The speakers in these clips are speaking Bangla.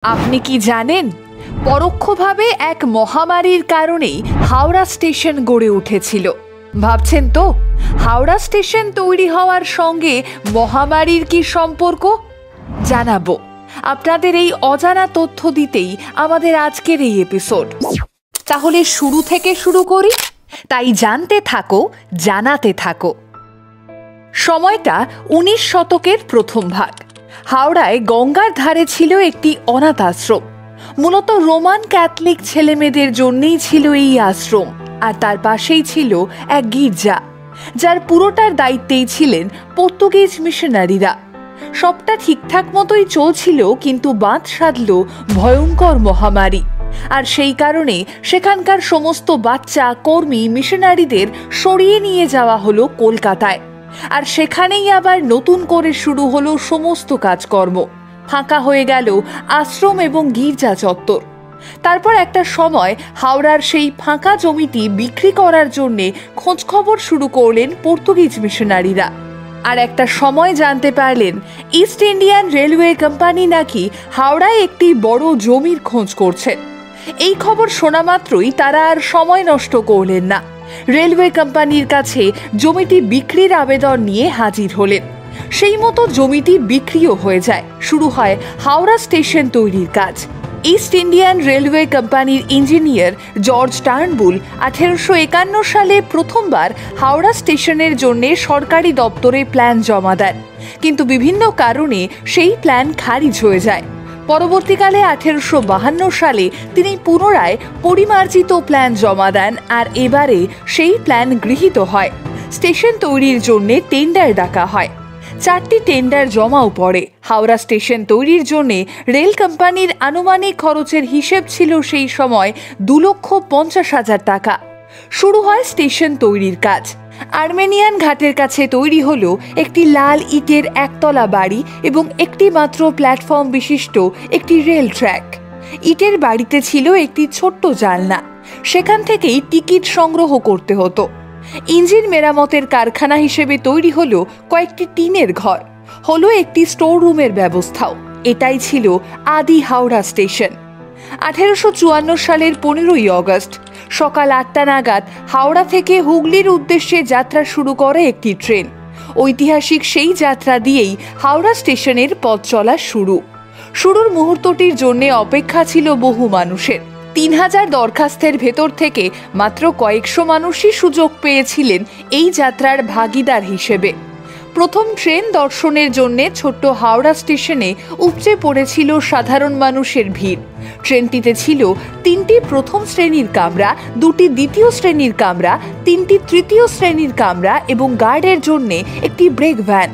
আপনি কি জানেন পরোক্ষভাবে এক মহামারীর কারণেই হাওড়া স্টেশন গড়ে উঠেছিল? ভাবছেন তো হাওড়া স্টেশন তৈরি হওয়ার সঙ্গে মহামারীর কি সম্পর্ক? জানাবো আপনাদের এই অজানা তথ্য দিতেই আমাদের আজকের এই এপিসোড। তাহলে শুরু থেকে শুরু করি, তাই জানতে থাকো, জানাতে থাকো। সময়টা 19 শতকের প্রথম ভাগ। হাওড়ায় গঙ্গার ধারে ছিল একটি অনাথ আশ্রম। মূলত রোমান ক্যাথলিক ছেলেমেয়েদের জন্যই ছিল এই আশ্রম, আর তার পাশেই ছিল এক গির্জা, যার পুরোটার দায়িত্বেই ছিলেন পর্তুগিজ মিশনারিরা। সবটা ঠিকঠাক মতোই চলছিল, কিন্তু বাঁধ সাধল ভয়ঙ্কর মহামারী। আর সেই কারণে সেখানকার সমস্ত বাচ্চা কর্মী মিশনারিদের সরিয়ে নিয়ে যাওয়া হলো কলকাতায়। আর সেখানেই আবার নতুন করে শুরু হলো সমস্ত কাজকর্ম। ফাঁকা হয়ে গেল আশ্রম এবং গির্জা চত্বর। তারপর একটা সময় হাওড়ার সেই ফাঁকা জমিটি বিক্রি করার জন্যে খোঁজখবর শুরু করলেন পর্তুগিজ মিশনারিরা। আর একটা সময় জানতে পারলেন ইস্ট ইন্ডিয়ান রেলওয়ে কোম্পানি নাকি হাওড়ায় একটি বড় জমির খোঁজ করছেন। এই খবর শোনা মাত্রই তারা আর সময় নষ্ট করলেন না, রেলওয়ে কোম্পানির কাছে জমিটি বিক্রির আবেদন নিয়ে হাজির হলেন। সেই মতো জমিটি বিক্রিও হয়ে যায়। শুরু হয় হাওড়া স্টেশন তৈরির কাজ। ইস্ট ইন্ডিয়ান রেলওয়ে কোম্পানির ইঞ্জিনিয়ার জর্জ টার্নবুল 1851 সালে প্রথমবার হাওড়া স্টেশনের জন্য সরকারি দপ্তরে প্ল্যান জমা দেন, কিন্তু বিভিন্ন কারণে সেই প্ল্যান খারিজ হয়ে যায়। পরবর্তীকালে 1852 সালে তিনি পুনরায় পরিমার্জিত প্ল্যান জমা দেন, আর এবারে সেই প্ল্যান গৃহীত হয়। স্টেশন তৈরির জন্য টেন্ডার ডাকা হয়। 4টি টেন্ডার জমাও পড়ে। হাওড়া স্টেশন তৈরির জন্য রেল কোম্পানির আনুমানিক খরচের হিসেব ছিল সেই সময় 2,50,000 টাকা। শুরু হয় স্টেশন তৈরির কাজ। আর্মেনিয়ান ঘাটের কাছে তৈরি হলো একটি লাল ইটের একতলা বাড়ি এবং একটি মাত্র প্ল্যাটফর্ম বিশিষ্ট একটি রেল ট্র্যাক। ইটের বাড়িতে ছিল একটি ছোট্ট জানলা, সেখান থেকেই টিকিট সংগ্রহ করতে হতো। ইঞ্জিন মেরামতের কারখানা হিসেবে তৈরি হলো কয়েকটি টিনের ঘর, হলো একটি স্টোর রুমের ব্যবস্থাও। এটাই ছিল আদি হাওড়া স্টেশন। 1854 সালের 15ই অগস্ট সকাল 8টা নাগাদ হাওড়া থেকে হুগলির উদ্দেশ্যে যাত্রা শুরু করে একটি ট্রেন। ঐতিহাসিক সেই যাত্রা দিয়েই হাওড়া স্টেশনের পথ চলা শুরুর মুহূর্তটির জন্য অপেক্ষা ছিল বহু মানুষের। 3000 দরখাস্তের ভেতর থেকে মাত্র কয়েকশো মানুষই সুযোগ পেয়েছিলেন এই যাত্রার ভাগিদার হিসেবে। প্রথম ট্রেন দর্শনের জন্য ছোট্ট হাওড়া স্টেশনে উপচে পড়েছিল সাধারণ মানুষের ভিড়। ট্রেনটিতে ছিল 3টি প্রথম শ্রেণীর কামরা, 2টি দ্বিতীয় শ্রেণীর কামরা, 3টি তৃতীয় শ্রেণীর কামরা এবং গার্ডের জন্য একটি ব্রেক ভ্যান।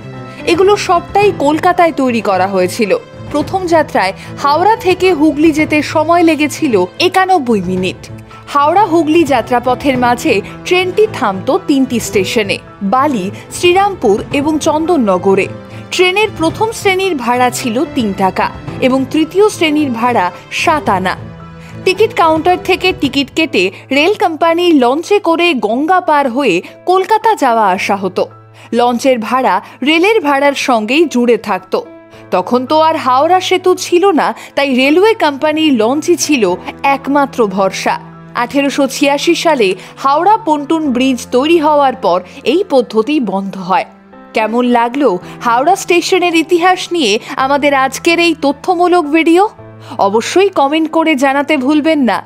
এগুলো সবটাই কলকাতায় তৈরি করা হয়েছিল। প্রথম যাত্রায় হাওড়া থেকে হুগলি যেতে সময় লেগেছিল 91 মিনিট। হাওড়া হুগলি যাত্রাপথের মাঝে ট্রেনটি থামতো 3টি স্টেশনে: বালি, শ্রীরামপুর এবং চন্দননগরে। ট্রেনের প্রথম শ্রেণীর ভাড়া ছিল 3 টাকা এবং তৃতীয় শ্রেণীর ভাড়া 7 আনা। টিকিট কাউন্টার থেকে টিকিট কেটে রেল কোম্পানির লঞ্চে করে গঙ্গা পার হয়ে কলকাতা যাওয়া আসা হতো। লঞ্চের ভাড়া রেলের ভাড়ার সঙ্গেই জুড়ে থাকতো। তখন তো আর হাওড়া সেতু ছিল না, তাই রেলওয়ে কোম্পানির লঞ্চই ছিল একমাত্র ভরসা। 1886 সালে হাওড়া পন্টুন ব্রিজ তৈরি হওয়ার পর এই পদ্ধতি বন্ধ হয়। কেমন লাগলো হাওড়া স্টেশনের ইতিহাস নিয়ে আমাদের আজকের এই তথ্যমূলক ভিডিও? অবশ্যই কমেন্ট করে জানাতে ভুলবেন না।